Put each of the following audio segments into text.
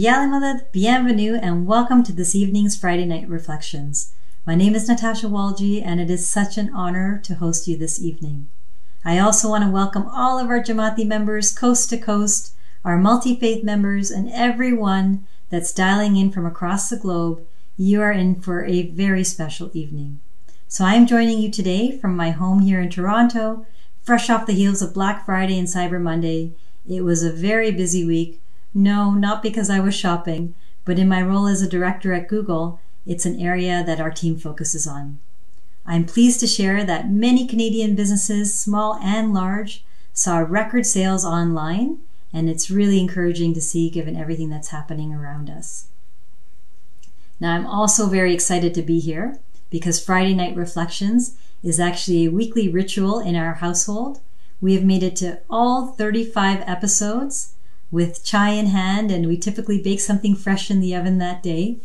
Yalimada, bienvenue, and welcome to this evening's Friday Night Reflections. My name is Natasha Walji, and it is such an honor to host you this evening. I also want to welcome all of our Jamaati members coast to coast, our multi-faith members, and everyone that's dialing in from across the globe. You are in for a very special evening. So I am joining you today from my home here in Toronto, fresh off the heels of Black Friday and Cyber Monday. It was a very busy week. No, not because I was shopping, but in my role as a director at Google, it's an area that our team focuses on. I'm pleased to share that many Canadian businesses, small and large, saw record sales online, and it's really encouraging to see given everything that's happening around us. Now, I'm also very excited to be here because Friday Night Reflections is actually a weekly ritual in our household. We have made it to all 35 episodes with chai in hand, and we typically bake something fresh in the oven that day.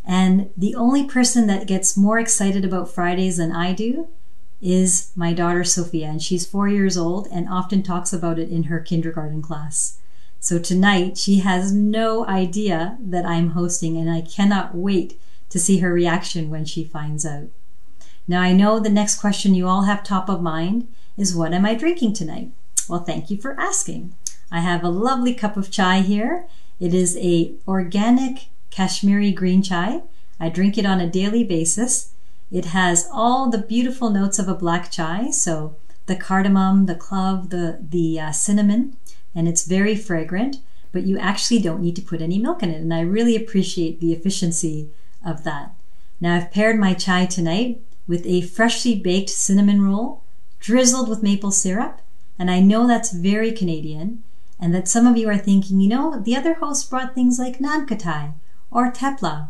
And the only person that gets more excited about Fridays than I do is my daughter Sophia, and she's 4 years old and often talks about it in her kindergarten class. So tonight she has no idea that I'm hosting, and I cannot wait to see her reaction when she finds out. Now, I know the next question you all have top of mind is, what am I drinking tonight? Well, thank you for asking. I have a lovely cup of chai here. It is a organic Kashmiri green chai. I drink it on a daily basis. It has all the beautiful notes of a black chai, so the cardamom, the clove, the cinnamon, and it's very fragrant, but you actually don't need to put any milk in it, and I really appreciate the efficiency of that. Now, I've paired my chai tonight with a freshly baked cinnamon roll drizzled with maple syrup, and I know that's very Canadian, and that some of you are thinking, the other hosts brought things like naan katai or tepla.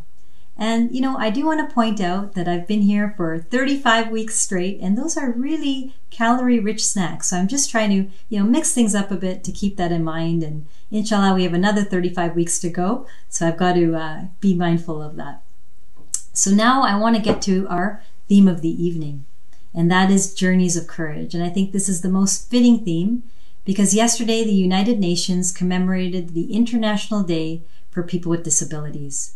And, I do want to point out that I've been here for 35 weeks straight, and those are really calorie-rich snacks. So I'm just trying to, mix things up a bit to keep that in mind. And inshallah, we have another 35 weeks to go. So I've got to be mindful of that. So now I want to get to our theme of the evening, and that is journeys of courage. And I think this is the most fitting theme because yesterday the United Nations commemorated the International Day for People with Disabilities.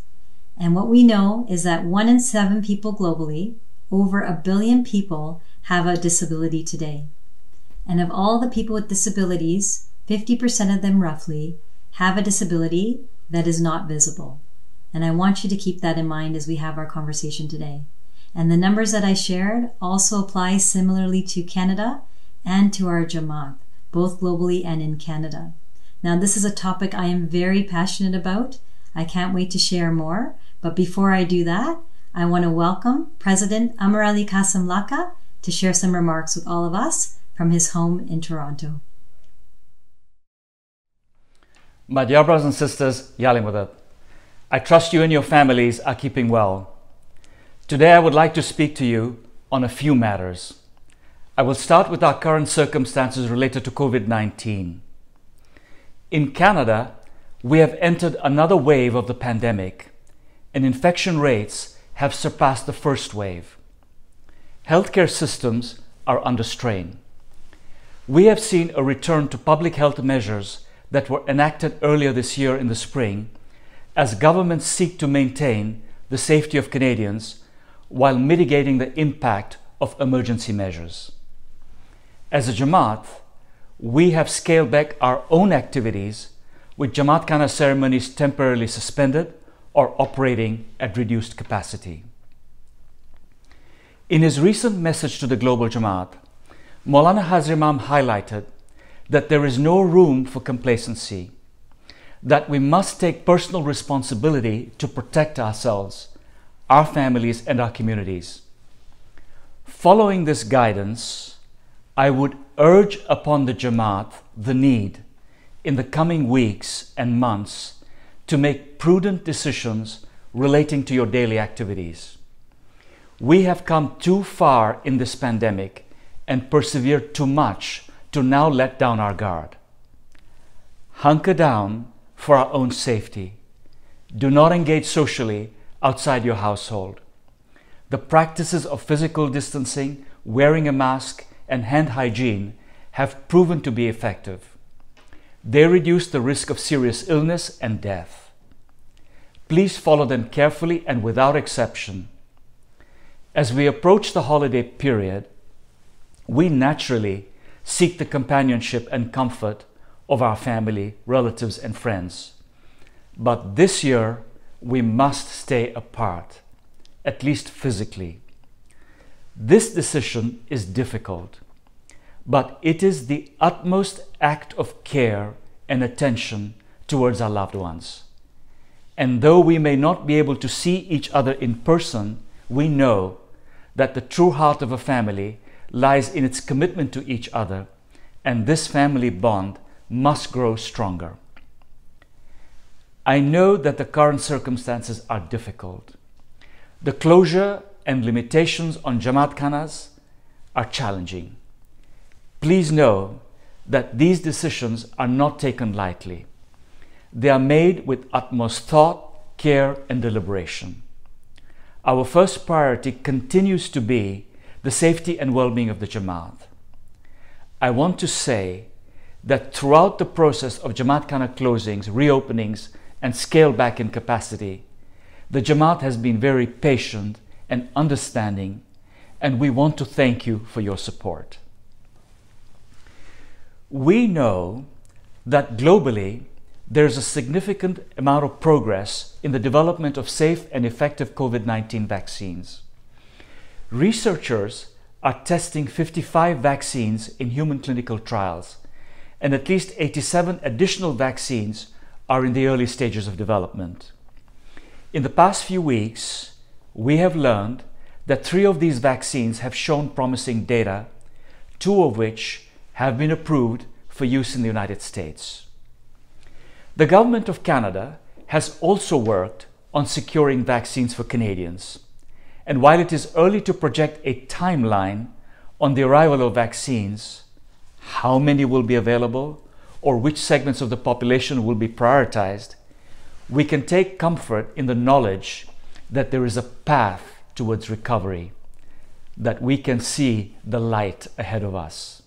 And what we know is that 1 in 7 people globally, over 1 billion people, have a disability today. And of all the people with disabilities, 50% of them roughly have a disability that is not visible. And I want you to keep that in mind as we have our conversation today. And the numbers that I shared also apply similarly to Canada and to our Jamaat, both globally and in Canada. Now, this is a topic I am very passionate about. I can't wait to share more. But before I do that, I want to welcome President Ameerally Kassim-Lakha to share some remarks with all of us from his home in Toronto. My dear brothers and sisters, Yalimada, I trust you and your families are keeping well. Today I would like to speak to you on a few matters. I will start with our current circumstances related to COVID-19. In Canada, we have entered another wave of the pandemic, and infection rates have surpassed the first wave. Healthcare systems are under strain. We have seen a return to public health measures that were enacted earlier this year in the spring as governments seek to maintain the safety of Canadians while mitigating the impact of emergency measures. As a Jamaat, we have scaled back our own activities with Jamaat Khana ceremonies temporarily suspended or operating at reduced capacity. In his recent message to the Global Jamaat, Maulana Hazrat Imam highlighted that there is no room for complacency, that we must take personal responsibility to protect ourselves, our families, and our communities. Following this guidance, I would urge upon the Jamaat the need in the coming weeks and months to make prudent decisions relating to your daily activities. We have come too far in this pandemic and persevered too much to now let down our guard. Hunker down for our own safety. Do not engage socially outside your household. The practices of physical distancing, wearing a mask, and hand hygiene have proven to be effective. They reduce the risk of serious illness and death. Please follow them carefully and without exception. As we approach the holiday period, we naturally seek the companionship and comfort of our family, relatives, and friends. But this year, we must stay apart, at least physically. This decision is difficult, but it is the utmost act of care and attention towards our loved ones. And though we may not be able to see each other in person, we know that the true heart of a family lies in its commitment to each other, and this family bond must grow stronger. I know that the current circumstances are difficult. The closure and limitations on Jamaat Khanas are challenging. Please know that these decisions are not taken lightly. They are made with utmost thought, care, and deliberation. Our first priority continues to be the safety and well-being of the Jamaat. I want to say that throughout the process of Jamaat Khana closings, reopenings, and scale back in capacity, the Jamaat has been very patient and understanding, and we want to thank you for your support. We know that globally, there's a significant amount of progress in the development of safe and effective COVID-19 vaccines. Researchers are testing 55 vaccines in human clinical trials, and at least 87 additional vaccines are in the early stages of development. In the past few weeks, we have learned that 3 of these vaccines have shown promising data, 2 of which have been approved for use in the United States. The Government of Canada has also worked on securing vaccines for Canadians. And while it is early to project a timeline on the arrival of vaccines, how many will be available, or which segments of the population will be prioritized, we can take comfort in the knowledge that there is a path towards recovery, that we can see the light ahead of us.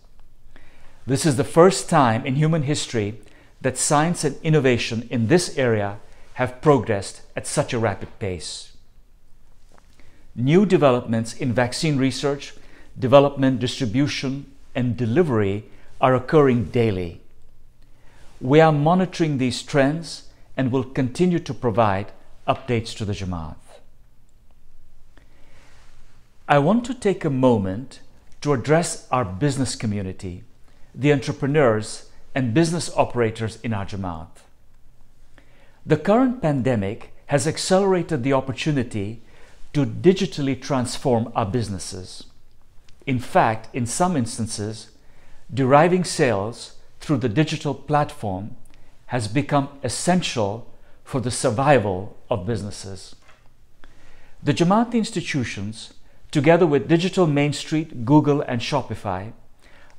This is the first time in human history that science and innovation in this area have progressed at such a rapid pace. New developments in vaccine research, development, distribution, and delivery are occurring daily. We are monitoring these trends and will continue to provide updates to the Jamaat. I want to take a moment to address our business community, the entrepreneurs and business operators in our Jamaat. The current pandemic has accelerated the opportunity to digitally transform our businesses. In fact, in some instances, deriving sales through the digital platform has become essential for the survival of businesses. The Jamaat institutions, together with Digital Main Street, Google, and Shopify,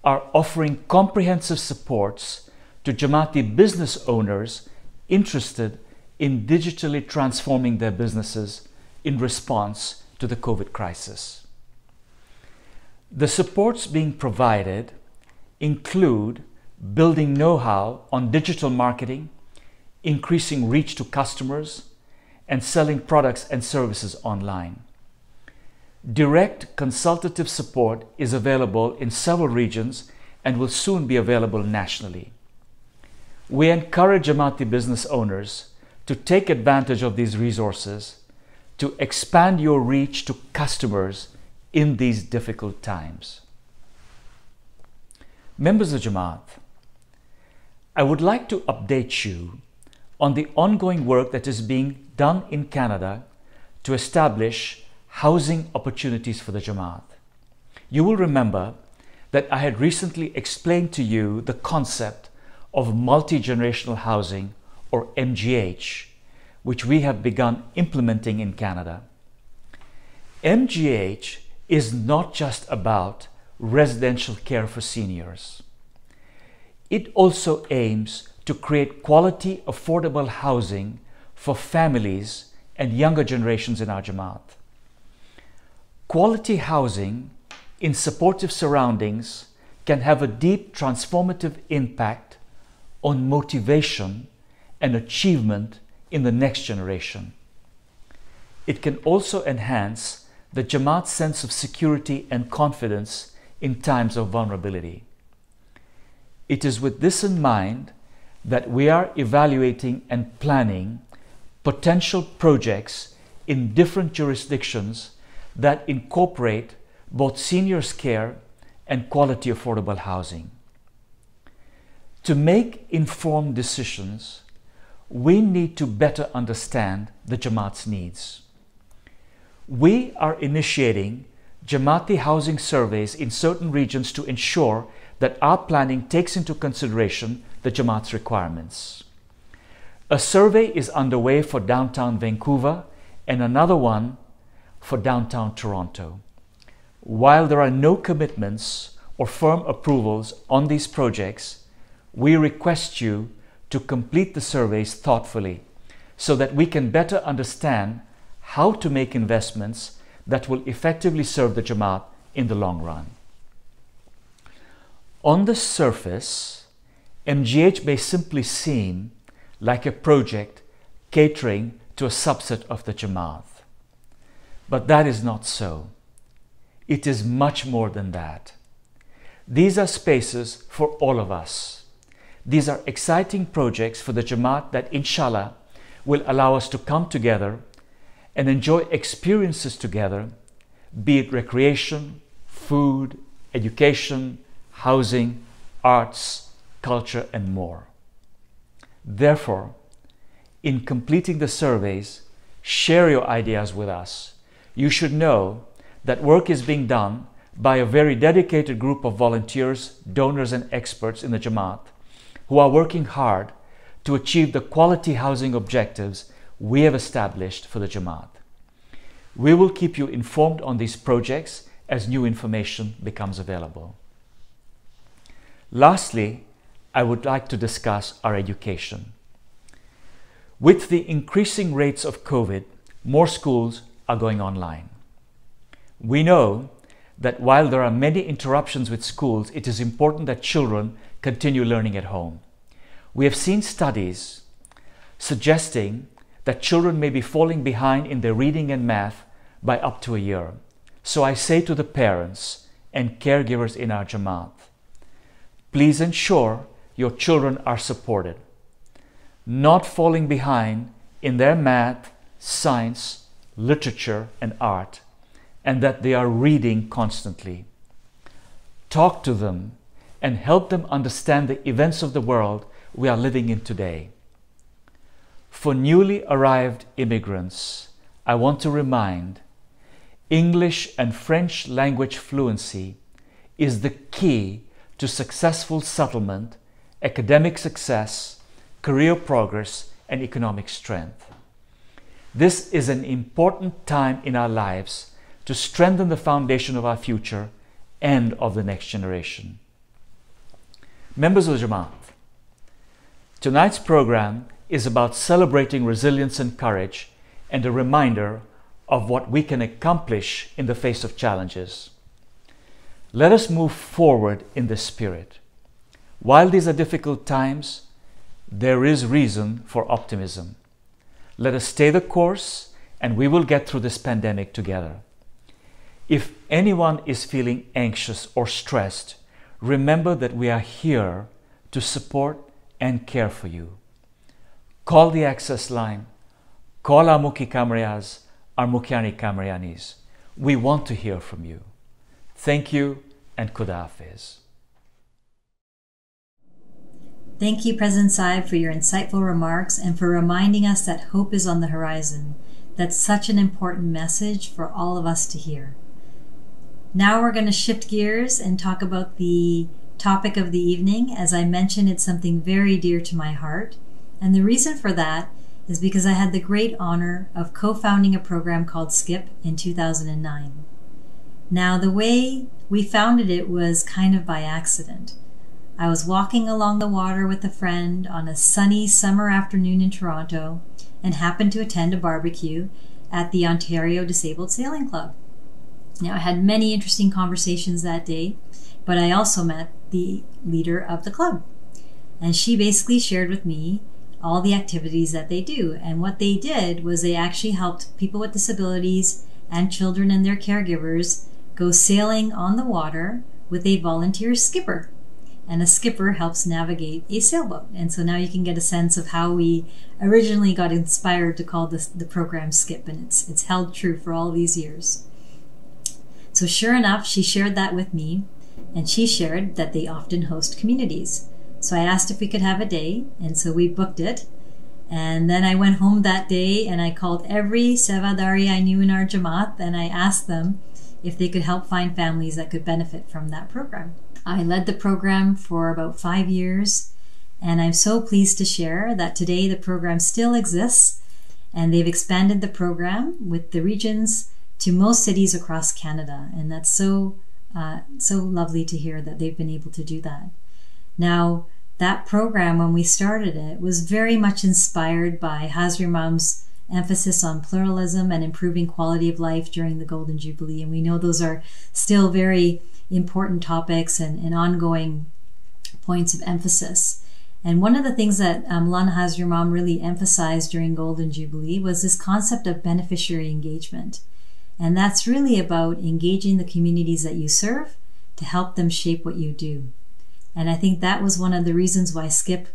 are offering comprehensive supports to Jamaati business owners interested in digitally transforming their businesses in response to the COVID crisis. The supports being provided include building know-how on digital marketing, increasing reach to customers, and selling products and services online. Direct consultative support is available in several regions and will soon be available nationally. We encourage Jamaati business owners to take advantage of these resources to expand your reach to customers in these difficult times. Members of Jamaat, I would like to update you on the ongoing work that is being done in Canada to establish housing opportunities for the Jamaat. You will remember that I had recently explained to you the concept of multi-generational housing, or MGH, which we have begun implementing in Canada. MGH is not just about residential care for seniors. It also aims to create quality, affordable housing for families and younger generations in our Jamaat. Quality housing in supportive surroundings can have a deep transformative impact on motivation and achievement in the next generation. It can also enhance the Jamaat's sense of security and confidence in times of vulnerability. It is with this in mind that we are evaluating and planning potential projects in different jurisdictions that incorporate both seniors' care and quality affordable housing. To make informed decisions, we need to better understand the Jamaat's needs. We are initiating Jamaati housing surveys in certain regions to ensure that our planning takes into consideration the Jamaat's requirements. A survey is underway for downtown Vancouver and another one for downtown Toronto. While there are no commitments or firm approvals on these projects, we request you to complete the surveys thoughtfully so that we can better understand how to make investments that will effectively serve the Jamaat in the long run. On the surface, MGH may simply seem like a project catering to a subset of the Jamaat. But that is not so. It is much more than that. These are spaces for all of us. These are exciting projects for the Jamaat that, inshallah, will allow us to come together and enjoy experiences together, be it recreation, food, education, housing, arts, culture, and more. Therefore, in completing the surveys, share your ideas with us. You should know that work is being done by a very dedicated group of volunteers, donors, and experts in the Jamaat who are working hard to achieve the quality housing objectives we have established for the Jamaat. We will keep you informed on these projects as new information becomes available. Lastly, I would like to discuss our education. With the increasing rates of COVID, more schools are going online. We know that while there are many interruptions with schools, it is important that children continue learning at home. We have seen studies suggesting that children may be falling behind in their reading and math by up to a year. So I say to the parents and caregivers in our Jamaat, please ensure your children are supported, not falling behind in their math, science, literature, and art, and that they are reading constantly. Talk to them and help them understand the events of the world we are living in today. For newly arrived immigrants, I want to remind English and French language fluency is the key to successful settlement, academic success, career progress, and economic strength. This is an important time in our lives to strengthen the foundation of our future and of the next generation. Members of the Jamaat, tonight's program is about celebrating resilience and courage and a reminder of what we can accomplish in the face of challenges. Let us move forward in this spirit. While these are difficult times, there is reason for optimism. Let us stay the course and we will get through this pandemic together. If anyone is feeling anxious or stressed, remember that we are here to support and care for you. Call the access line. Call our Mukhi Kamriyas, our Mukyani Kamriyanis. We want to hear from you. Thank you and Khuda Hafiz. Thank you, President Saib, for your insightful remarks and for reminding us that hope is on the horizon. That's such an important message for all of us to hear. Now we're going to shift gears and talk about the topic of the evening. As I mentioned, it's something very dear to my heart. And the reason for that is because I had the great honor of co-founding a program called SKIP in 2009. Now, the way we founded it was kind of by accident. I was walking along the water with a friend on a sunny summer afternoon in Toronto and happened to attend a barbecue at the Ontario Disabled Sailing Club. Now, I had many interesting conversations that day, but I also met the leader of the club. And she basically shared with me all the activities that they do. And what they did was they actually helped people with disabilities and children and their caregivers go sailing on the water with a volunteer skipper. And a skipper helps navigate a sailboat. And so now you can get a sense of how we originally got inspired to call the program SKIP, and it's held true for all these years. So sure enough, she shared that with me, and she shared that they often host communities. So I asked if we could have a day, and so we booked it. And then I went home that day and I called every Sevadari I knew in our Jamaat, and I asked them if they could help find families that could benefit from that program. I led the program for about 5 years, and I'm so pleased to share that today the program still exists, and they've expanded the program with the regions to most cities across Canada. And that's so lovely to hear that they've been able to do that. Now, that program, when we started it, was very much inspired by Hazrat Imam's emphasis on pluralism and improving quality of life during the Golden Jubilee. And we know those are still very important topics and ongoing points of emphasis. And one of the things that Maulana Hazrat Imam really emphasized during Golden Jubilee was this concept of beneficiary engagement. And that's really about engaging the communities that you serve to help them shape what you do. And I think that was one of the reasons why SKIP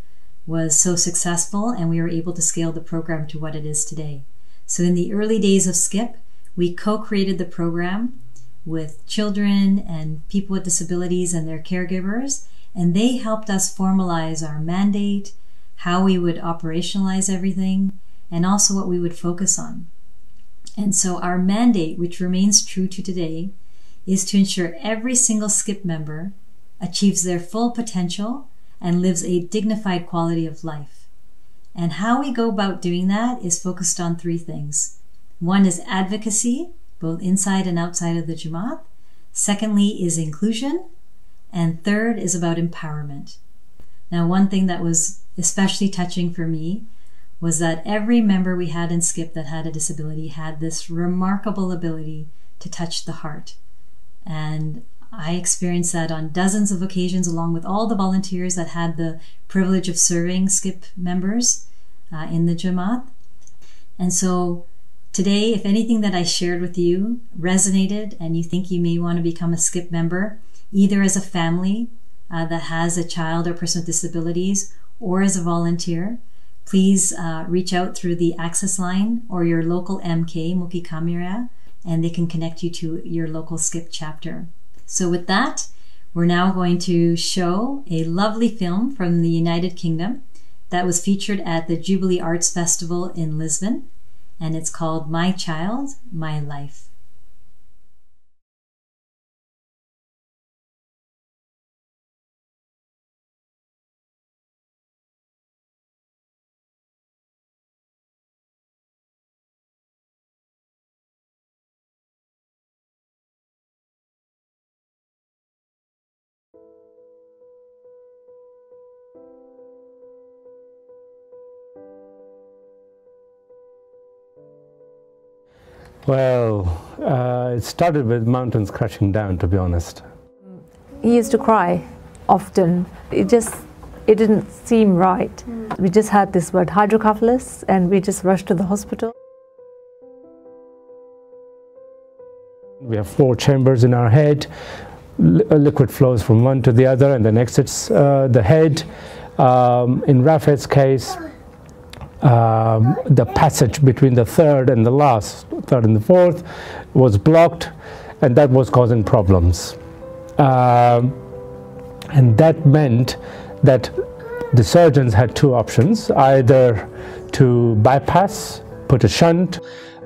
was so successful, and we were able to scale the program to what it is today. So in the early days of SKIP, we co-created the program with children and people with disabilities and their caregivers, and they helped us formalize our mandate, how we would operationalize everything, and also what we would focus on. And so our mandate, which remains true to today, is to ensure every single SKIP member achieves their full potential and lives a dignified quality of life. And how we go about doing that is focused on 3 things. One is advocacy, both inside and outside of the Jamaat. Secondly is inclusion. And third is about empowerment. Now, one thing that was especially touching for me was that every member we had in SKIP that had a disability had this remarkable ability to touch the heart. And I experienced that on dozens of occasions, along with all the volunteers that had the privilege of serving SKIP members in the Jamaat. And so today, if anything that I shared with you resonated and you think you may want to become a SKIP member, either as a family that has a child or person with disabilities, or as a volunteer, please reach out through the access line or your local MK, Muki Kamira, and they can connect you to your local SKIP chapter. So with that, we're now going to show a lovely film from the United Kingdom that was featured at the Jubilee Arts Festival in Lisbon, and it's called My Child, My Life. Well, it started with mountains crashing down, to be honest. He used to cry often. It didn't seem right. We just had this word hydrocephalus, and we just rushed to the hospital. We have 4 chambers in our head. Liquid flows from one to the other and then exits the head. In Rafet's case, the passage between the third and the fourth was blocked, and that was causing problems. And that meant that the surgeons had 2 options: either to bypass, put a shunt,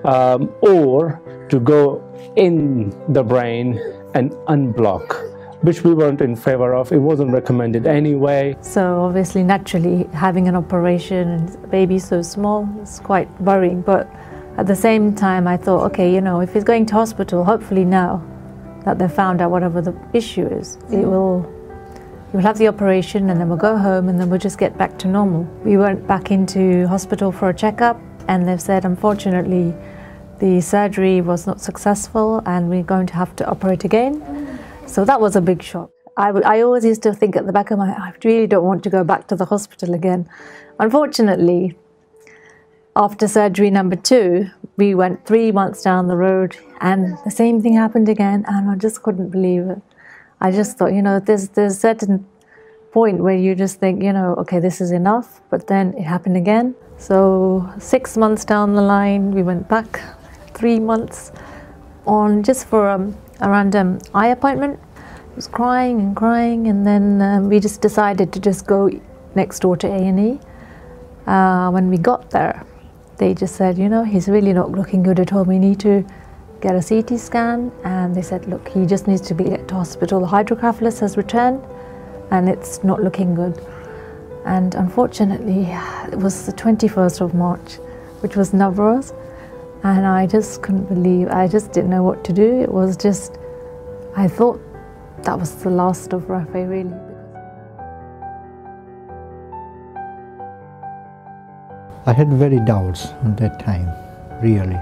or to go in the brain and unblock, which we weren't in favor of. It wasn't recommended anyway. So obviously, naturally, having an operation and a baby so small is quite worrying. But at the same time, I thought, okay, you know, if he's going to hospital, hopefully now that they've found out whatever the issue is, you'll have the operation and then we'll go home and then we'll just get back to normal. We went back into hospital for a checkup, and they've said, unfortunately, the surgery was not successful and we're going to have to operate again. So that was a big shock. I always used to think at the back of my head, I really don't want to go back to the hospital again. Unfortunately, after surgery number 2, we went 3 months down the road and the same thing happened again, and I just couldn't believe it. I just thought, there's a certain point where you just think, okay, this is enough, but then it happened again. So 6 months down the line, we went back 3 months on just for a random eye appointment. I was crying and crying, and then we just decided to just go next door to A&E. When we got there, they just said, he's really not looking good at all. We need to get a CT scan. And they said, look, he just needs to be at hospital. The hydrocephalus has returned and it's not looking good. And unfortunately, it was the 21st of March, which was Navroz. And I just couldn't believe, I just didn't know what to do. It was just, I thought that was the last of Rafi, really. I had very doubts at that time, really,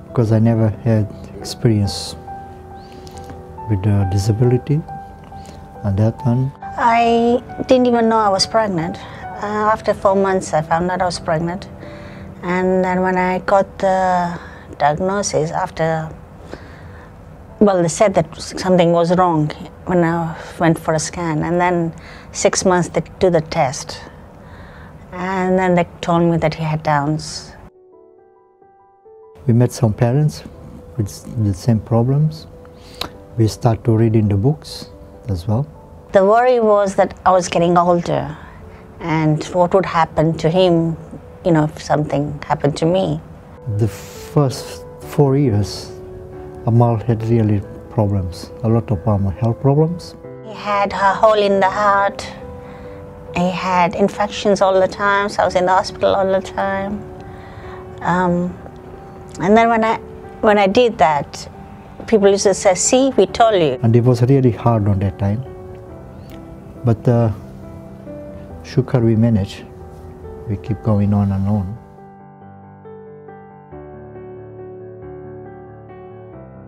because I never had experience with a disability, and that one. I didn't even know I was pregnant. After 4 months, I found out I was pregnant, and then when I got the diagnosis they said that something was wrong when I went for a scan, and then 6 months they do the test. And then they told me that he had Downs. We met some parents with the same problems. We started to read in the books as well. The worry was that I was getting older and what would happen to him, if something happened to me. The first 4 years, Amal had really problems, a lot of health problems. He had a hole in the heart. He had infections all the time, so I was in the hospital all the time. And then when I did that, people used to say, see, we told you. And it was really hard on that time. But shukar, we managed. We keep going on and on.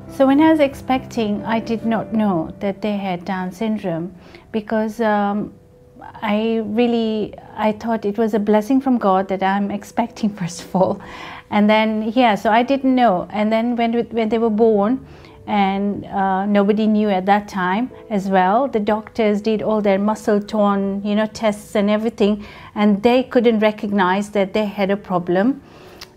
So when I was expecting, I did not know that they had Down syndrome, because I thought it was a blessing from God that I'm expecting, first of all. And then, so I didn't know. And then when they were born, and nobody knew at that time as well, the doctors did all their muscle tone, tests and everything, and they couldn't recognize that they had a problem.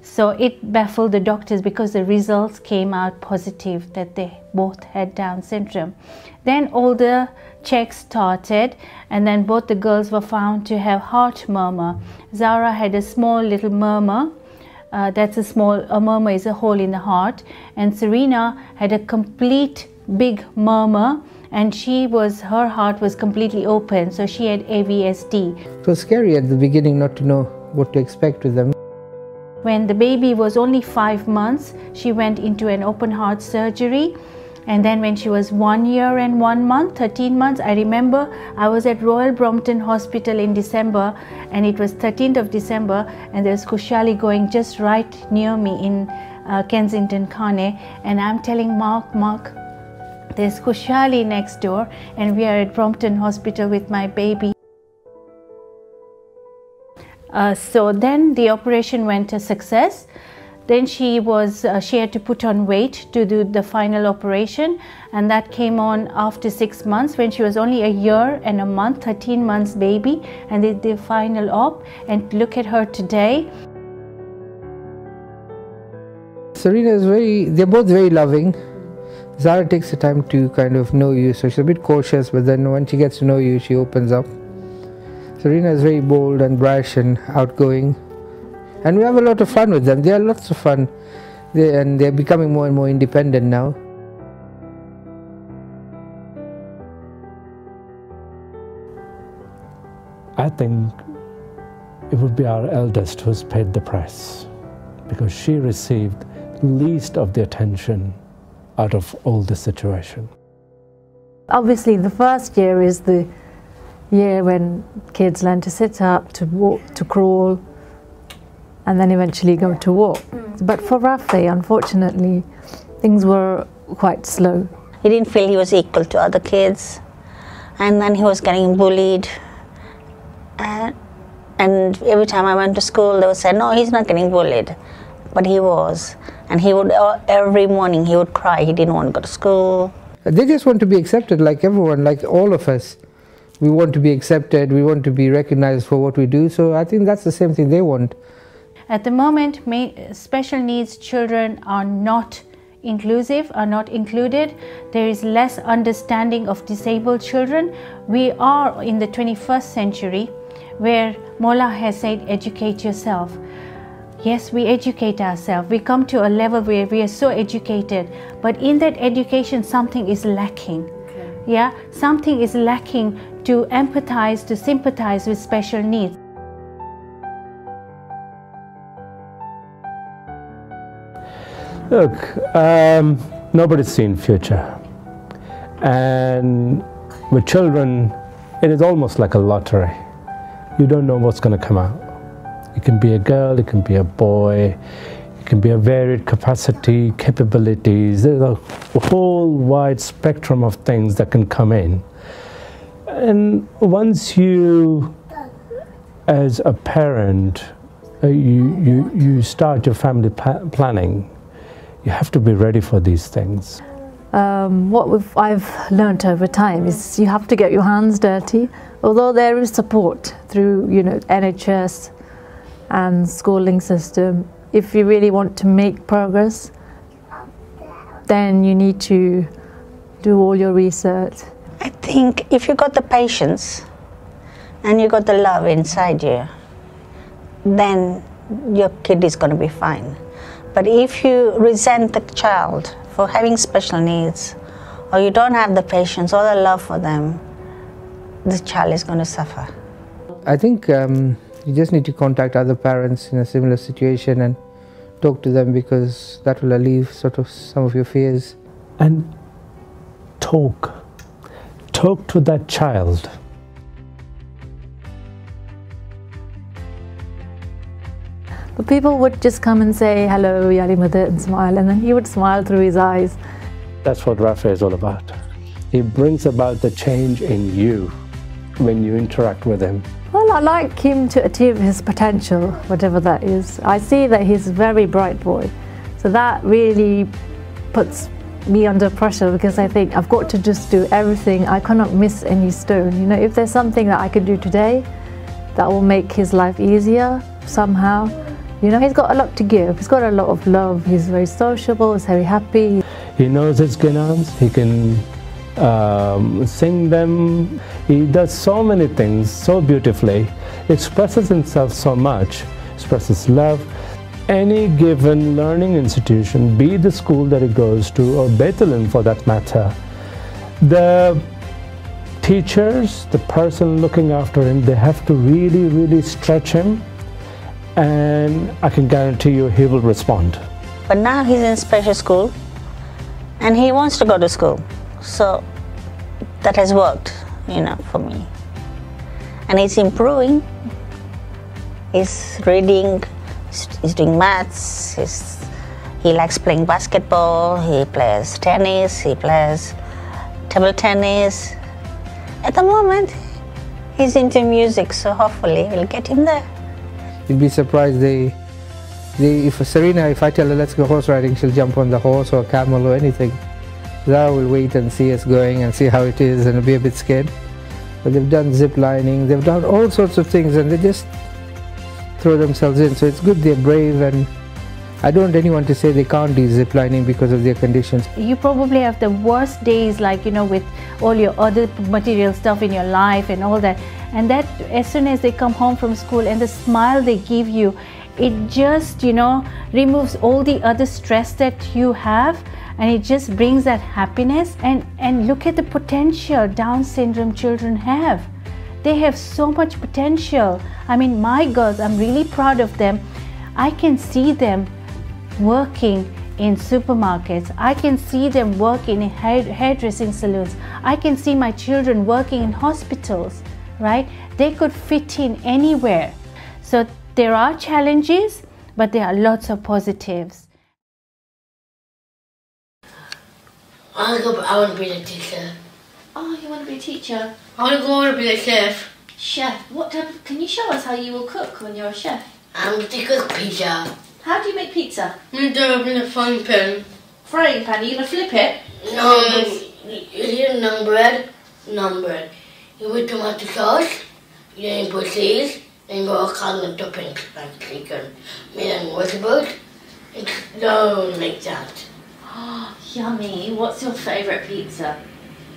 So it baffled the doctors because the results came out positive that they both had Down syndrome. Then all the checks started, and then both the girls were found to have heart murmur. Zara had a small little murmur. A murmur is a hole in the heart. And Serena had a complete big murmur, and her heart was completely open, so she had AVSD. It was scary at the beginning not to know what to expect with them. When the baby was only 5 months, she went into an open heart surgery. And then when she was 1 year and 1 month, 13 months, I remember I was at Royal Brompton Hospital in December, and it was 13th of December, and there's Khushali going just right near me in Kensington Khane, and I'm telling Mark, there's Khushali next door, and we are at Brompton Hospital with my baby. So then the operation went a success. Then she had to put on weight to do the final operation, and that came on after 6 months, when she was only 1 year and a month, 13 months baby, and they did the final op. And look at her today. Serena they're both very loving. Zara takes the time to kind of know you, so she's a bit cautious, but then when she gets to know you, she opens up. Serena is very bold and brash and outgoing. And we have a lot of fun with them. They are lots of fun. They're becoming more and more independent now. I think it would be our eldest who's paid the price, because she received least of the attention out of all the situation. Obviously, the first year is the year when kids learn to sit up, to walk, to crawl, and then eventually go to walk. But for Rafi, unfortunately, things were quite slow. He didn't feel he was equal to other kids. And then he was getting bullied. And every time I went to school, they would say, no, he's not getting bullied. But he was. And he would, every morning he would cry. He didn't want to go to school. They just want to be accepted like everyone, like all of us. We want to be accepted, we want to be recognized for what we do. So I think that's the same thing they want. At the moment, special needs children are not inclusive, are not included. There is less understanding of disabled children. We are in the 21st century where Mola has said, educate yourself. Yes, we educate ourselves. We come to a level where we are so educated, but in that education, something is lacking. Okay. Yeah, something is lacking to empathize, to sympathize with special needs. Look, nobody's seen future, and with children, it is almost like a lottery. You don't know what's going to come out. It can be a girl, it can be a boy, it can be a varied capacity, capabilities. There's a whole wide spectrum of things that can come in. And once you, as a parent, you start your family planning, you have to be ready for these things. What I've learnt over time is you have to get your hands dirty. Although there is support through, NHS and schooling system, if you really want to make progress, then you need to do all your research. I think if you got the patience and you got the love inside you, then your kid is going to be fine. But if you resent the child for having special needs, or you don't have the patience or the love for them, the child is going to suffer. I think you just need to contact other parents in a similar situation and talk to them, because that will alleviate sort of some of your fears. And talk to that child. But people would just come and say, hello, Yali Mother, and smile, and then he would smile through his eyes. That's what Rafa is all about. He brings about the change in you when you interact with him. Well, I like him to achieve his potential, whatever that is. I see that he's a very bright boy. So that really puts me under pressure, because I think I've got to just do everything. I cannot miss any stone. If there's something that I can do today that will make his life easier somehow. He's got a lot to give. He's got a lot of love. He's very sociable. He's very happy. He knows his gunans. He can sing them. He does so many things so beautifully. He expresses himself so much, expresses love. Any given learning institution, be the school that he goes to, or Bethlehem for that matter, the teachers, the person looking after him, they have to really, really stretch him, and I can guarantee you he will respond. But now he's in special school and he wants to go to school. So that has worked, for me. And he's improving. He's reading, he's doing maths, he likes playing basketball, he plays tennis, he plays table tennis. At the moment, he's into music, so hopefully we'll get him there. You'd be surprised, if Serena, if I tell her let's go horse riding, she'll jump on the horse or camel or anything. Zara will wait and see us going and see how it is and be a bit scared. But they've done zip lining, they've done all sorts of things, and they just throw themselves in. So it's good they're brave, and I don't want anyone to say they can't do zip lining because of their conditions. You probably have the worst days, like, with all your other material stuff in your life and all that. And that, as soon as they come home from school and the smile they give you, it just, removes all the other stress that you have, and it just brings that happiness. And look at the potential Down syndrome children have. They have so much potential. I mean, my girls, I'm really proud of them. I can see them working in supermarkets. I can see them working in hairdressing salons. I can see my children working in hospitals, right? They could fit in anywhere. So there are challenges, but there are lots of positives. I want to be a teacher. Oh, you want to be a teacher? I want to be a chef. Chef. What type of, can you show us how you will cook when you're a chef? I'm going to cook pizza. How do you make pizza? I'm going to do it in a frying pan. Frying pan? Are you going to flip it? No, you need naan bread. Naan bread. You put tomato sauce, then you put cheese, then you put all kinds of toppings like chicken, meat and vegetables. It's so like that. Oh, yummy. What's your favourite pizza?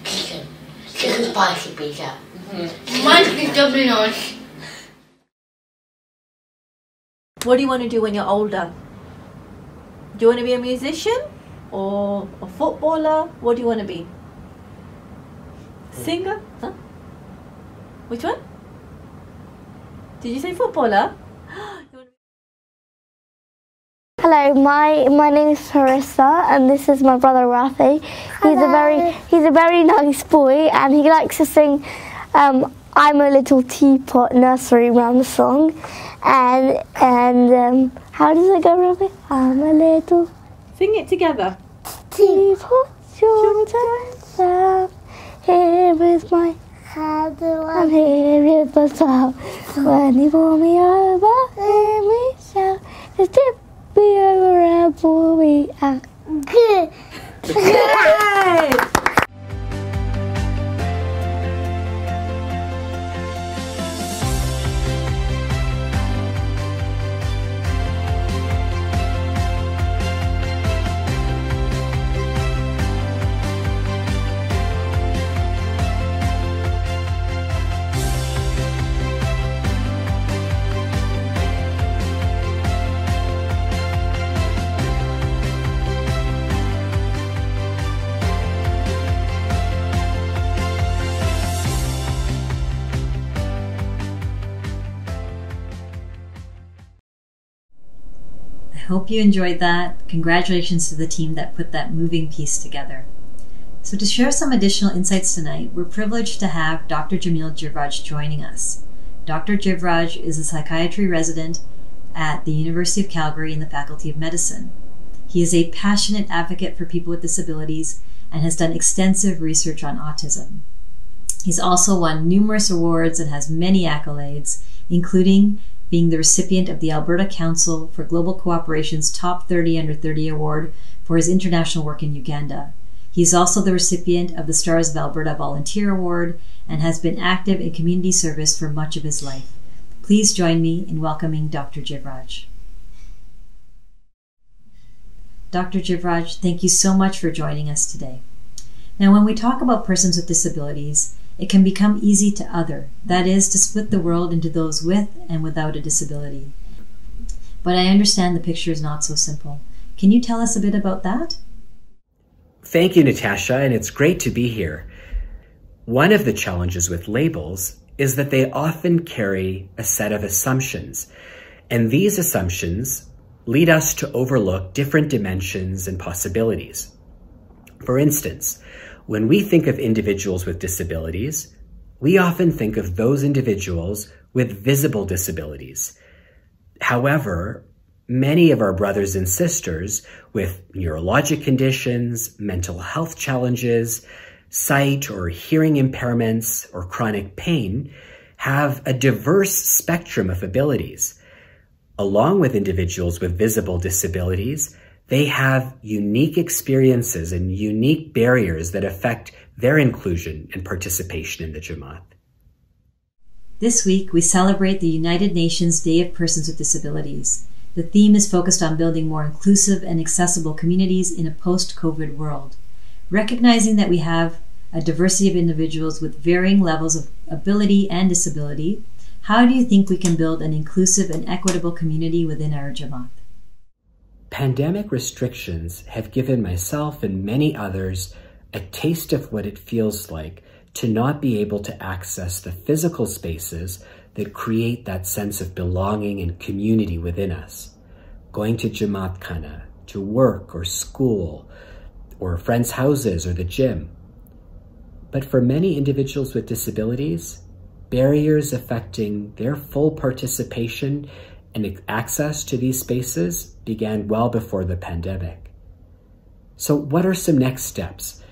Chicken spicy pizza. Mine is doubly nice. What do you want to do when you're older? Do you want to be a musician or a footballer? What do you want to be? Singer? Huh? Which one? Did you say footballer? Hello, my name is Harissa, and this is my brother Rafi. He's a very nice boy, and he likes to sing "I'm a Little Teapot" nursery rhyme song. And how does it go, Rafi? I'm a little. Sing it together. Teapot, your turn down. Here is my hand, and here is the spout. When you pull me over, hear me shout. It's tip. Be over and pull me out. Good. Yay! I hope you enjoyed that. Congratulations to the team that put that moving piece together. So to share some additional insights tonight, we're privileged to have Dr. Jamil Jivraj joining us. Dr. Jivraj is a psychiatry resident at the University of Calgary in the Faculty of Medicine. He is a passionate advocate for people with disabilities and has done extensive research on autism. He's also won numerous awards and has many accolades, including being the recipient of the Alberta Council for Global Cooperation's Top 30 Under 30 Award for his international work in Uganda. He is also the recipient of the Stars of Alberta Volunteer Award and has been active in community service for much of his life. Please join me in welcoming Dr. Jivraj. Dr. Jivraj, thank you so much for joining us today. Now, when we talk about persons with disabilities, it can become easy to other, that is, to split the world into those with and without a disability. But I understand the picture is not so simple. Can you tell us a bit about that? Thank you, Natasha, and it's great to be here. One of the challenges with labels is that they often carry a set of assumptions, and these assumptions lead us to overlook different dimensions and possibilities. For instance, when we think of individuals with disabilities, we often think of those individuals with visible disabilities. However, many of our brothers and sisters with neurologic conditions, mental health challenges, sight or hearing impairments, or chronic pain have a diverse spectrum of abilities. Along with individuals with visible disabilities, they have unique experiences and unique barriers that affect their inclusion and participation in the Jamaat. This week, we celebrate the United Nations Day of Persons with Disabilities. The theme is focused on building more inclusive and accessible communities in a post-COVID world. Recognizing that we have a diversity of individuals with varying levels of ability and disability, how do you think we can build an inclusive and equitable community within our Jamaat? Pandemic restrictions have given myself and many others a taste of what it feels like to not be able to access the physical spaces that create that sense of belonging and community within us. Going to Jamaat Khana, to work or school, or friends' houses or the gym. But for many individuals with disabilities, barriers affecting their full participation and access to these spaces began well before the pandemic. So what are some next steps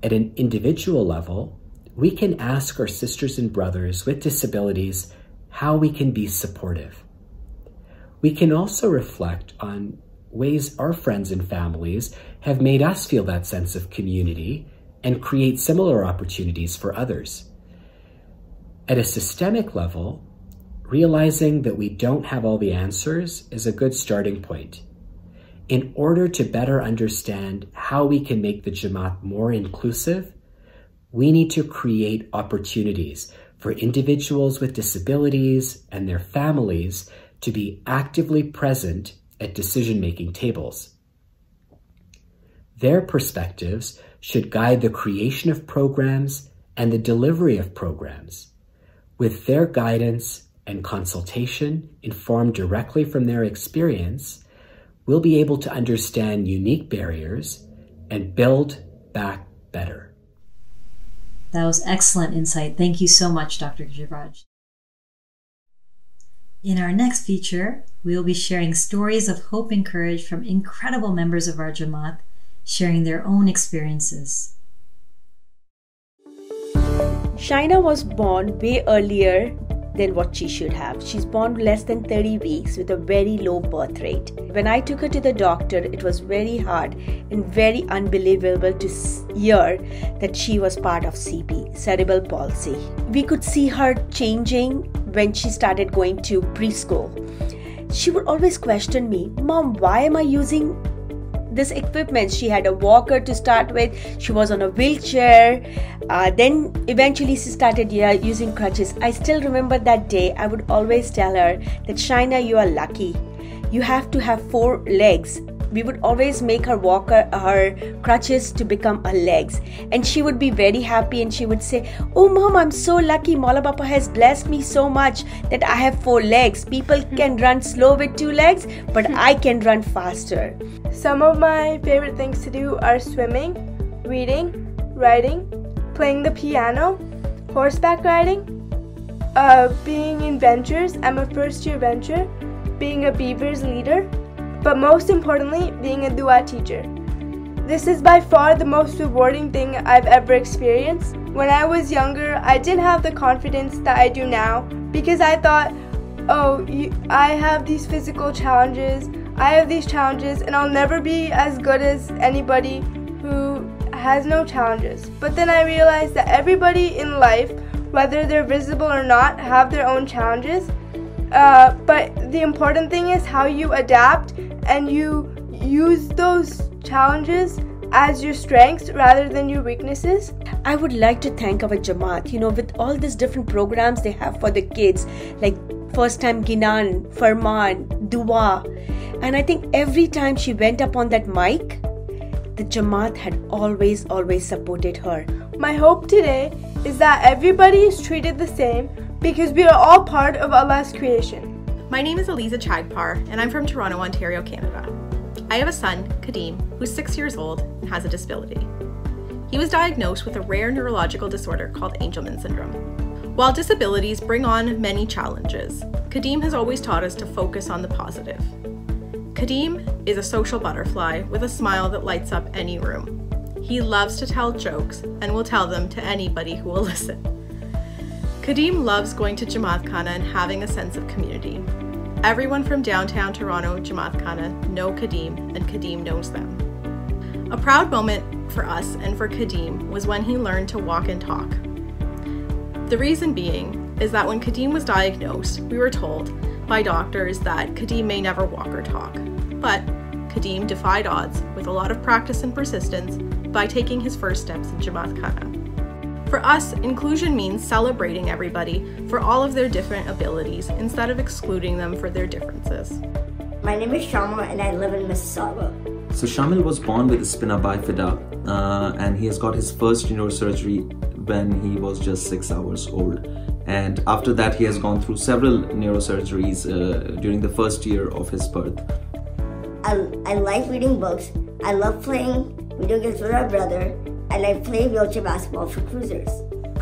At an individual level, we can ask our sisters and brothers with disabilities how we can be supportive. We can also reflect on ways our friends and families have made us feel that sense of community and create similar opportunities for others. At a systemic level, realizing that we don't have all the answers is a good starting point. In order to better understand how we can make the Jamaat more inclusive, we need to create opportunities for individuals with disabilities and their families to be actively present at decision-making tables. Their perspectives should guide the creation of programs and the delivery of programs. With their guidance and consultation informed directly from their experience, we'll be able to understand unique barriers and build back better. That was excellent insight. Thank you so much, Dr. Jivraj. In our next feature, we will be sharing stories of hope and courage from incredible members of our Jamaat, sharing their own experiences. Shaina was born way earlier than what she should have. She's born less than 30 weeks with a very low birth rate. When I took her to the doctor, it was very hard and very unbelievable to hear that she was part of CP, cerebral palsy. We could see her changing when she started going to preschool. She would always question me, "Mom, why am I using this equipment?" She had a walker to start with. She was on a wheelchair. Then eventually she started using crutches. I still remember that day. I would always tell her that, "Shaina, you are lucky. You have to have 4 legs." We would always make her walker, her crutches to become her legs. And she would be very happy and she would say, "Oh Mom, I'm so lucky. Maula Papa has blessed me so much that I have 4 legs. People can run slow with 2 legs, but I can run faster." Some of my favorite things to do are swimming, reading, writing, playing the piano, horseback riding, being in ventures. I'm a first-year venture, being a Beavers leader, but most importantly, being a dua teacher. This is by far the most rewarding thing I've ever experienced. When I was younger, I didn't have the confidence that I do now because I thought, I have these physical challenges, I have these challenges, and I'll never be as good as anybody who has no challenges. But then I realized that everybody in life, whether they're visible or not, have their own challenges. But the important thing is how you adapt and you use those challenges as your strengths rather than your weaknesses. I would like to thank our Jamaat, with all these different programs they have for the kids, like First Time Ginan, Farman, Dua. And I think every time she went up on that mic, the Jamaat had always supported her. My hope today is that everybody is treated the same because we are all part of Allah's creation. My name is Eliza Chagpar, and I'm from Toronto, Ontario, Canada. I have a son, Kadeem, who's 6 years old and has a disability. He was diagnosed with a rare neurological disorder called Angelman syndrome. While disabilities bring on many challenges, Kadeem has always taught us to focus on the positive. Kadeem is a social butterfly with a smile that lights up any room. He loves to tell jokes and will tell them to anybody who will listen. Kadeem loves going to Jamaat Khana and having a sense of community. Everyone from downtown Toronto, Jamaat Khana, know Kadeem, and Kadeem knows them. A proud moment for us and for Kadeem was when he learned to walk and talk. The reason being is that when Kadeem was diagnosed, we were told by doctors that Kadeem may never walk or talk. But Kadeem defied odds with a lot of practice and persistence by taking his first steps in Jamaat Khana. For us, inclusion means celebrating everybody for all of their different abilities instead of excluding them for their differences. My name is Shamil and I live in Mississauga. So Shamil was born with spina bifida and he has got his first neurosurgery when he was just 6 hours old. And after that, he has gone through several neurosurgeries during the first year of his birth. I like reading books. I love playing video games with my brother. And I play wheelchair basketball for Cruisers.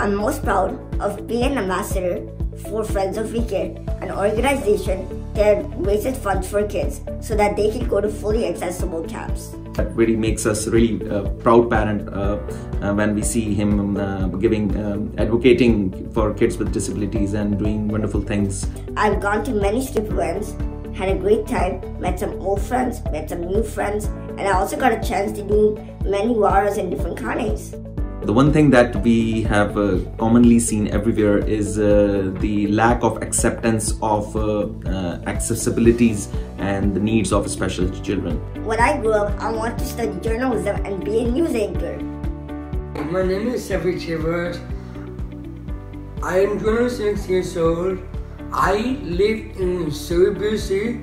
I'm most proud of being an ambassador for Friends of Weekend, an organization that raises funds for kids so that they can go to fully accessible camps. That really makes us really proud parent when we see him advocating for kids with disabilities and doing wonderful things. I've gone to many street events, had a great time, met some old friends, met some new friends, and I also got a chance to do many wars in different counties. The one thing that we have commonly seen everywhere is the lack of acceptance of accessibilities and the needs of special children. When I grew up, I wanted to study journalism and be a news anchor. My name is Jamil Jivraj. I am 26 years old. I live in Surrey, BC.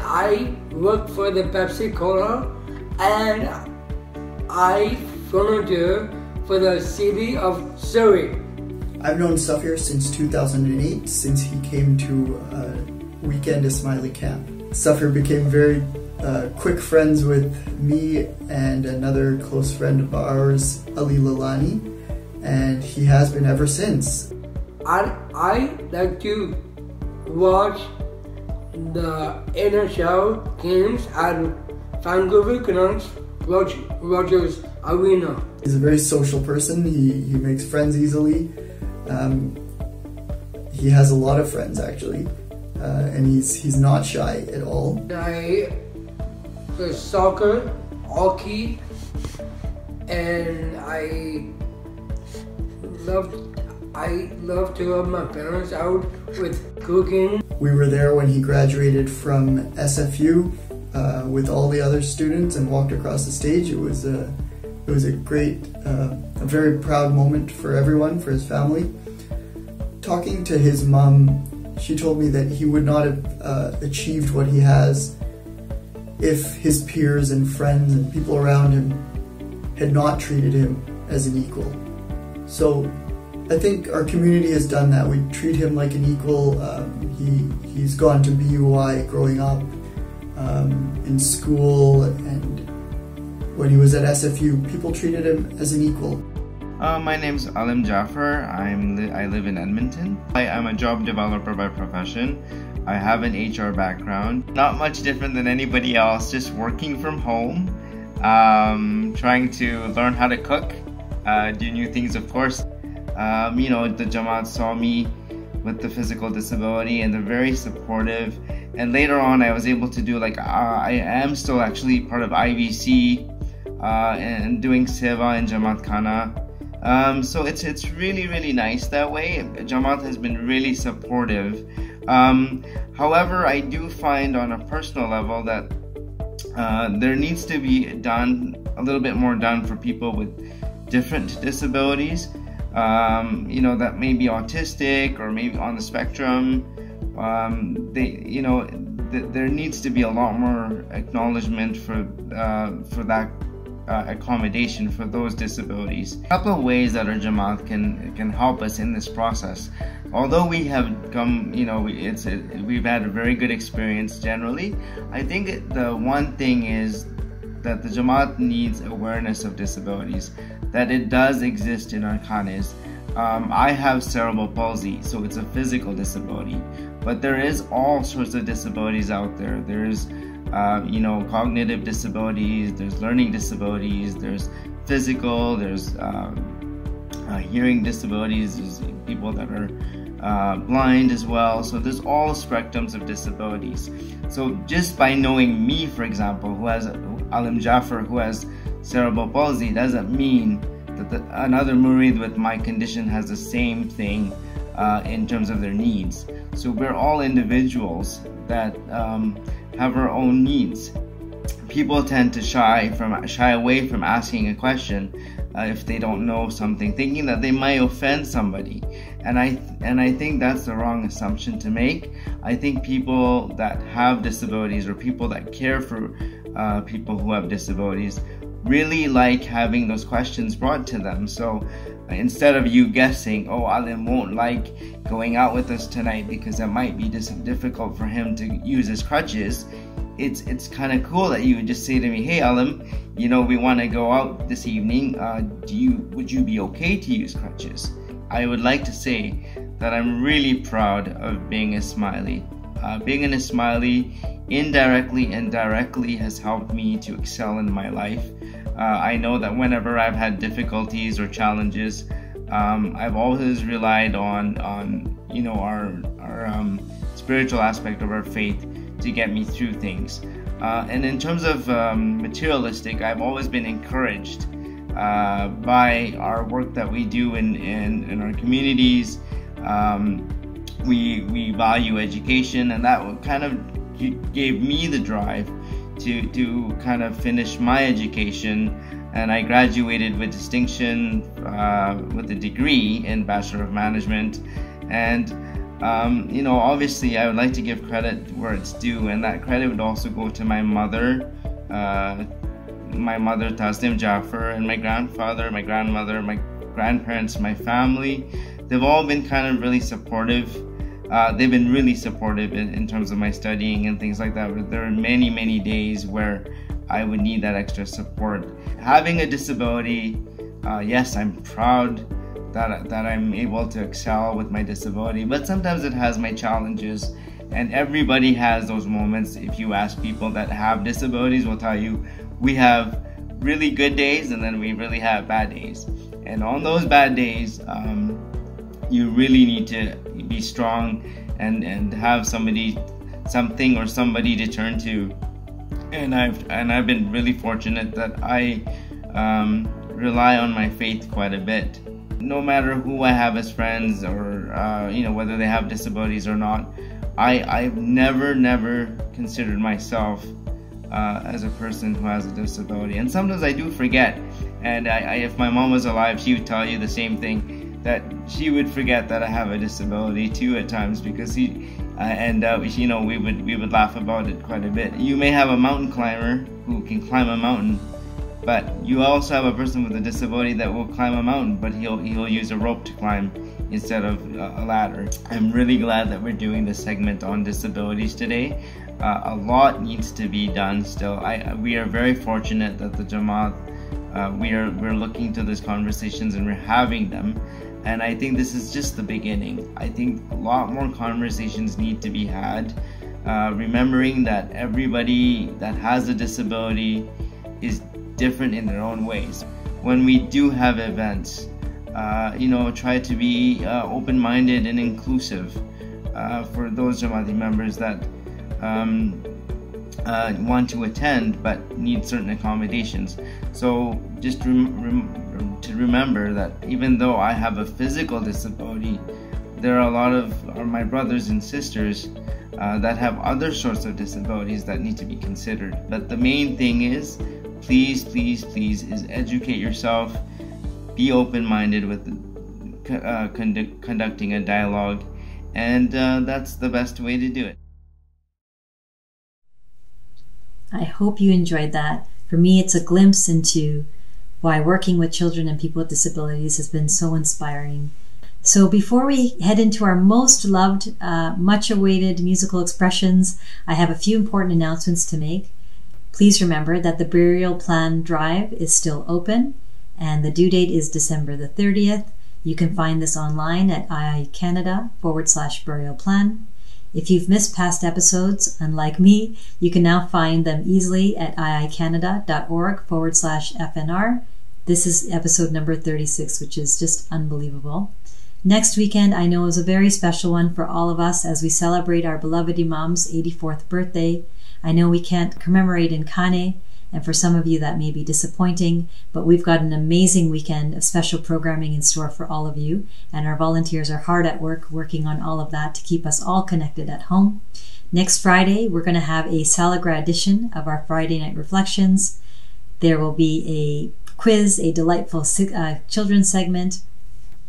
I work for the Pepsi Cola and I volunteer for the city of Surrey. I've known Safir since 2008, since he came to Weekend Ismaili Camp. Safir became very quick friends with me and another close friend of ours, Ali Lalani, and he has been ever since. I like to watch the NHL games at Vancouver Canucks Rogers Arena. He's a very social person. He makes friends easily. He has a lot of friends actually, and he's not shy at all. I play soccer, hockey, and I love to help my parents out with cooking. We were there when he graduated from SFU with all the other students and walked across the stage. It was a great, a very proud moment for everyone, for his family. Talking to his mom, she told me that he would not have achieved what he has if his peers and friends and people around him had not treated him as an equal. So I think our community has done that. We treat him like an equal. He's gone to BUI growing up, in school, and when he was at SFU, people treated him as an equal. My name's Alim Jaffer. I live in Edmonton. I'm a job developer by profession. I have an HR background. Not much different than anybody else, just working from home, trying to learn how to cook, do new things, of course. You know, the Jamaat saw me with the physical disability and they're very supportive. And later on, I was able to do I am still actually part of IVC and doing Seva in Jamaat Khana. So it's really, really nice that way. Jamaat has been really supportive. However, I do find on a personal level that there needs to be a little bit more done for people with different disabilities. You know, that may be autistic or maybe on the spectrum. There needs to be a lot more acknowledgement for that accommodation for those disabilities. A couple of ways that our Jamaat can help us in this process. Although we have come, we've had a very good experience generally. I think the one thing is that the Jamaat needs awareness of disabilities, that it does exist in our khanes. I have cerebral palsy, so it's a physical disability, but there is all sorts of disabilities out there. There's cognitive disabilities, there's learning disabilities, there's physical, there's hearing disabilities, there's people that are blind as well. So there's all spectrums of disabilities. So just by knowing me, for example, who has Alim Jaffer, who has cerebral palsy, doesn't mean that another murid with my condition has the same thing in terms of their needs. So we're all individuals that have our own needs. People tend to shy away from asking a question if they don't know something, thinking that they might offend somebody. And I think that's the wrong assumption to make. I think people that have disabilities or people that care for people who have disabilities really like having those questions brought to them. So instead of you guessing, oh, Alim won't like going out with us tonight because it might be difficult for him to use his crutches, it's kind of cool that you would just say to me, hey Alim, we want to go out this evening, would you be okay to use crutches? I would like to say that I'm really proud of being Ismaili. Being an Ismaili indirectly and directly has helped me to excel in my life. I know that whenever I've had difficulties or challenges, I've always relied on our spiritual aspect of our faith to get me through things. And in terms of materialistic, I've always been encouraged by our work that we do in our communities. We value education, and that kind of gave me the drive to kind of finish my education, and I graduated with distinction with a degree in Bachelor of Management. And obviously I would like to give credit where it's due, and that credit would also go to my mother, Tasnim Jaffer, and my grandfather, my grandmother, my grandparents, my family. They've all been kind of really supportive. They've been really supportive in terms of my studying and things like that. But there are many, many days where I would need that extra support. Having a disability, yes, I'm proud that I'm able to excel with my disability, but sometimes it has my challenges, and everybody has those moments. If you ask people that have disabilities, will tell you we have really good days and then we really have bad days. And on those bad days, you really need to be strong and have something or somebody to turn to. And I've been really fortunate that I rely on my faith quite a bit. No matter who I have as friends, or whether they have disabilities or not, I've never considered myself as a person who has a disability. And sometimes I do forget. And if my mom was alive, she would tell you the same thing, that she would forget that I have a disability too at times, because we would laugh about it quite a bit. You may have a mountain climber who can climb a mountain, but you also have a person with a disability that will climb a mountain, but he'll use a rope to climb instead of a ladder. I'm really glad that we're doing this segment on disabilities today. A lot needs to be done still. We are very fortunate that the Jamaat, we're looking to these conversations and we're having them. And I think this is just the beginning. I think a lot more conversations need to be had, remembering that everybody that has a disability is different in their own ways. When we do have events, try to be open-minded and inclusive for those Jamaati members that want to attend but need certain accommodations. So just to remember that even though I have a physical disability, there are a lot of my brothers and sisters that have other sorts of disabilities that need to be considered. But the main thing is, please is educate yourself, be open-minded with conducting a dialogue, and that's the best way to do it. I hope you enjoyed that. For me, it's a glimpse into why working with children and people with disabilities has been so inspiring. So before we head into our most loved, much awaited musical expressions, I have a few important announcements to make. Please remember that the burial plan drive is still open, and the due date is December the 30th. You can find this online at iicanada.com/burial plan. If you've missed past episodes, unlike me, you can now find them easily at iicanada.org/FNR. This is episode number 36, which is just unbelievable. Next weekend, I know, is a very special one for all of us as we celebrate our beloved Imam's 84th birthday. I know we can't commemorate in Kane, and for some of you that may be disappointing, but we've got an amazing weekend of special programming in store for all of you, and our volunteers are hard at work working on all of that to keep us all connected at home. Next Friday, we're going to have a Salagra edition of our Friday Night Reflections. There will be a quiz, a delightful children's segment.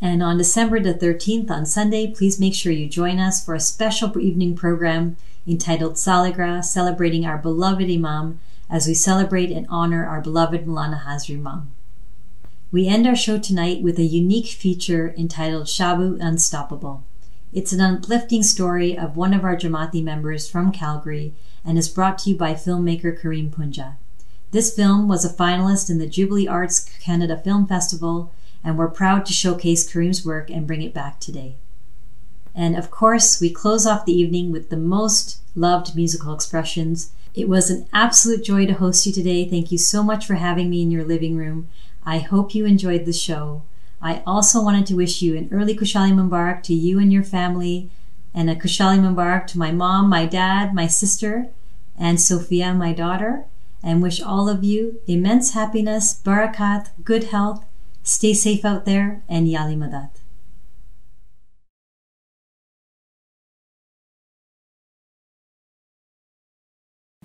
And on December the 13th, on Sunday, please make sure you join us for a special evening program entitled Salagra, celebrating our beloved Imam as we celebrate and honor our beloved Maulana Hazri Imam. We end our show tonight with a unique feature entitled Shabu Unstoppable. It's an uplifting story of one of our Jamaati members from Calgary and is brought to you by filmmaker Kareem Punja. This film was a finalist in the Jubilee Arts Canada Film Festival, and we're proud to showcase Kareem's work and bring it back today. And of course, we close off the evening with the most loved musical expressions. It was an absolute joy to host you today. Thank you so much for having me in your living room. I hope you enjoyed the show. I also wanted to wish you an early Kushali Mubarak to you and your family, and a Kushali Mubarak to my mom, my dad, my sister, and Sophia, my daughter, and wish all of you immense happiness, barakat, good health, stay safe out there, and Yali Madat.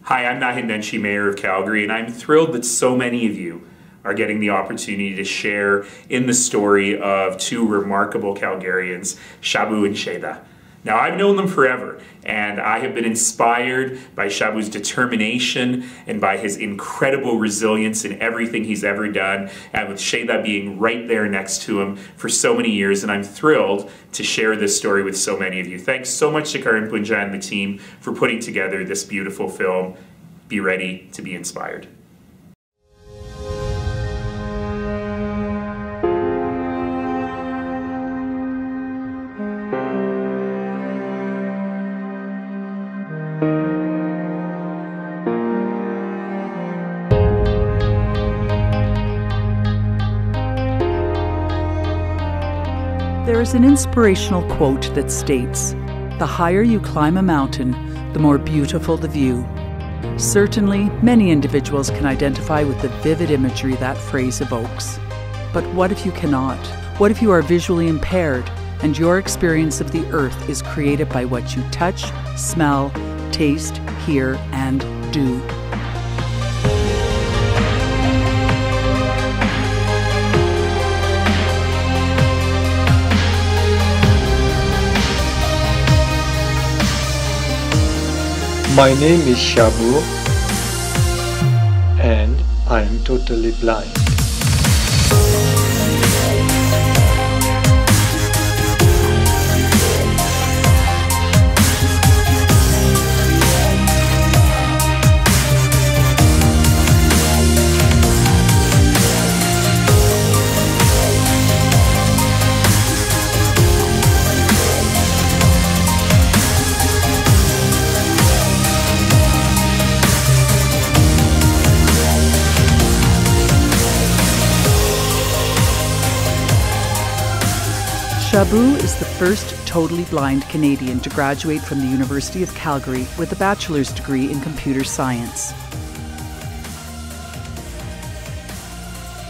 Hi, I'm Nahid Nenshi, Mayor of Calgary, and I'm thrilled that so many of you are getting the opportunity to share in the story of two remarkable Calgarians, Shabu and Sheda. Now, I've known them forever, and I have been inspired by Shabu's determination and by his incredible resilience in everything he's ever done, and with Sheda being right there next to him for so many years, and I'm thrilled to share this story with so many of you. Thanks so much to Karan Punja and the team for putting together this beautiful film. Be ready to be inspired. There is an inspirational quote that states, "The higher you climb a mountain, the more beautiful the view." Certainly, many individuals can identify with the vivid imagery that phrase evokes. But what if you cannot? What if you are visually impaired and your experience of the earth is created by what you touch, smell, taste, hear, and do? My name is Shabu, and I am totally blind. Shabu is the first totally blind Canadian to graduate from the University of Calgary with a bachelor's degree in computer science.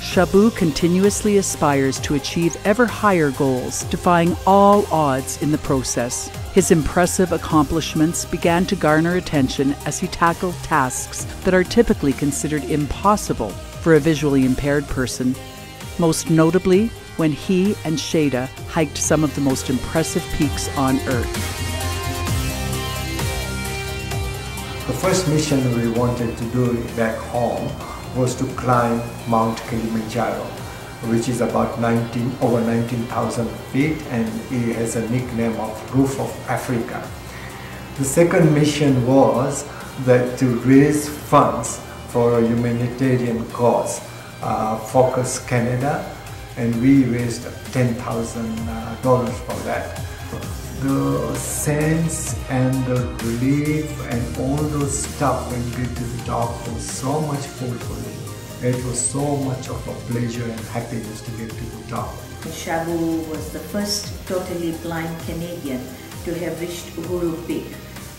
Shabu continuously aspires to achieve ever higher goals, defying all odds in the process. His impressive accomplishments began to garner attention as he tackled tasks that are typically considered impossible for a visually impaired person, most notably when he and Sheda hiked some of the most impressive peaks on Earth. The first mission we wanted to do back home was to climb Mount Kilimanjaro, which is about over 19,000 feet, and it has a nickname of Roof of Africa. The second mission was that to raise funds for a humanitarian cause, Focus Canada, and we raised $10,000 for that. The sense and the relief and all those stuff when we get to the top was so much fulfilling. It was so much of a pleasure and happiness to get to the top. Shabu was the first totally blind Canadian to have reached Uhuru Peak.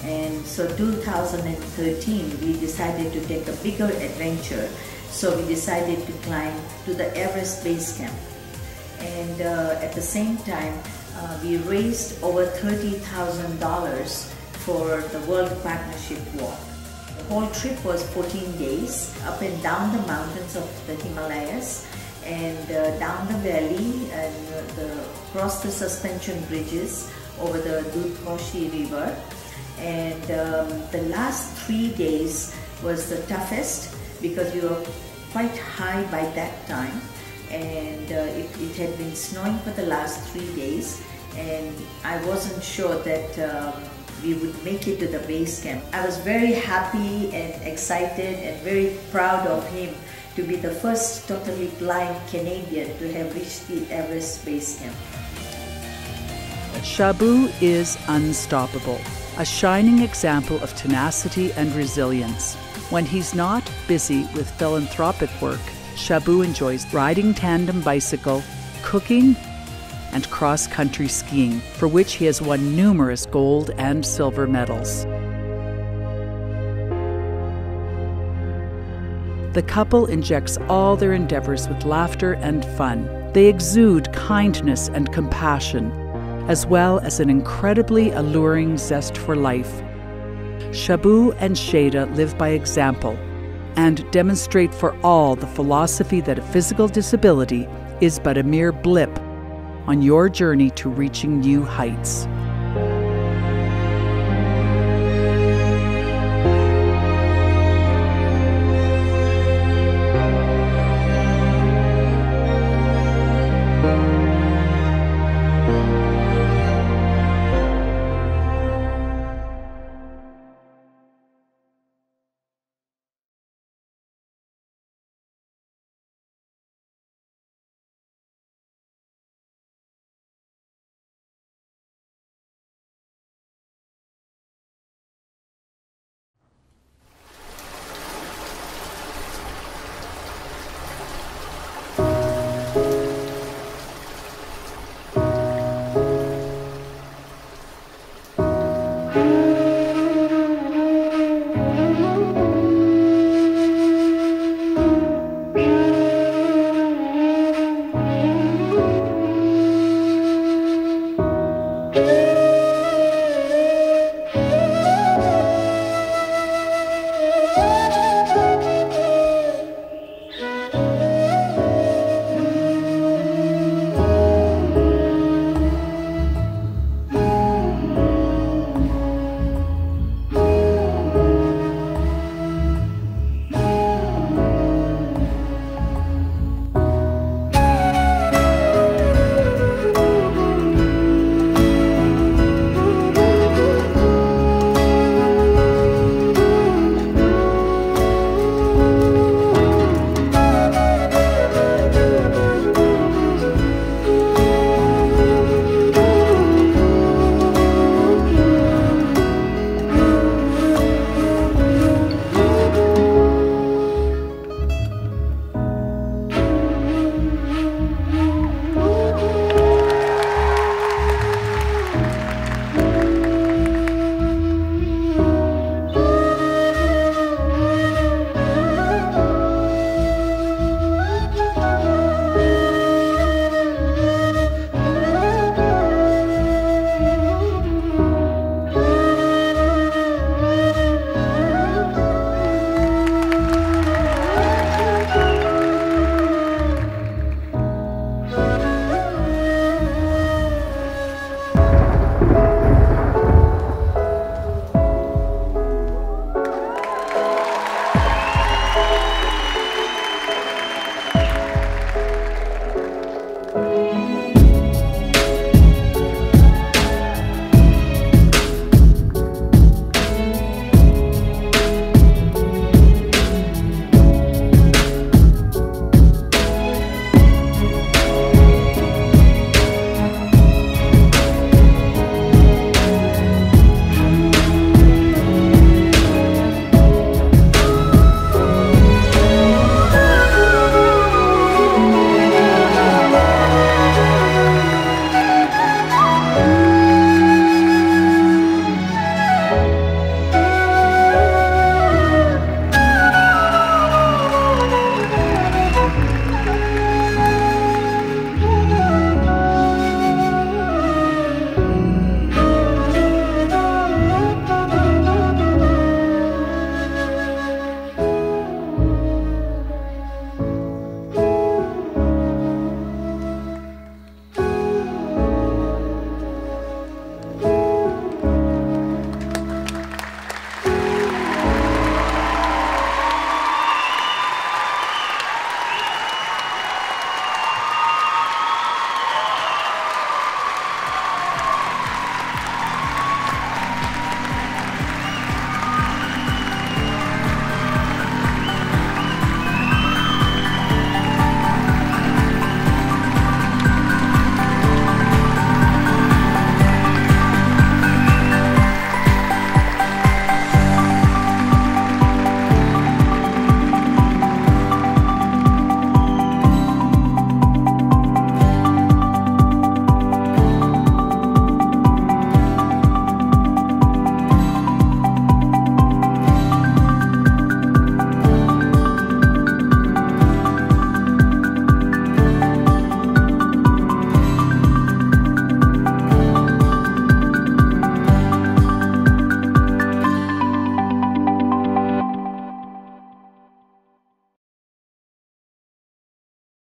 And so 2013 we decided to take a bigger adventure. So we decided to climb to the Everest Base Camp. And at the same time, we raised over $30,000 for the World Partnership Walk. The whole trip was 14 days, up and down the mountains of the Himalayas, and down the valley, and across the suspension bridges over the Dudh-Koshi River. And the last 3 days was the toughest because we were quite high by that time. And it had been snowing for the last 3 days, and I wasn't sure that we would make it to the base camp. I was very happy and excited and very proud of him to be the first totally blind Canadian to have reached the Everest Base Camp. Shabu is unstoppable, a shining example of tenacity and resilience. When he's not busy with philanthropic work, Shabu enjoys riding tandem bicycle, cooking, and cross-country skiing, for which he has won numerous gold and silver medals. The couple injects all their endeavors with laughter and fun. They exude kindness and compassion, as well as an incredibly alluring zest for life. Shabu and Shada live by example and demonstrate for all the philosophy that a physical disability is but a mere blip on your journey to reaching new heights.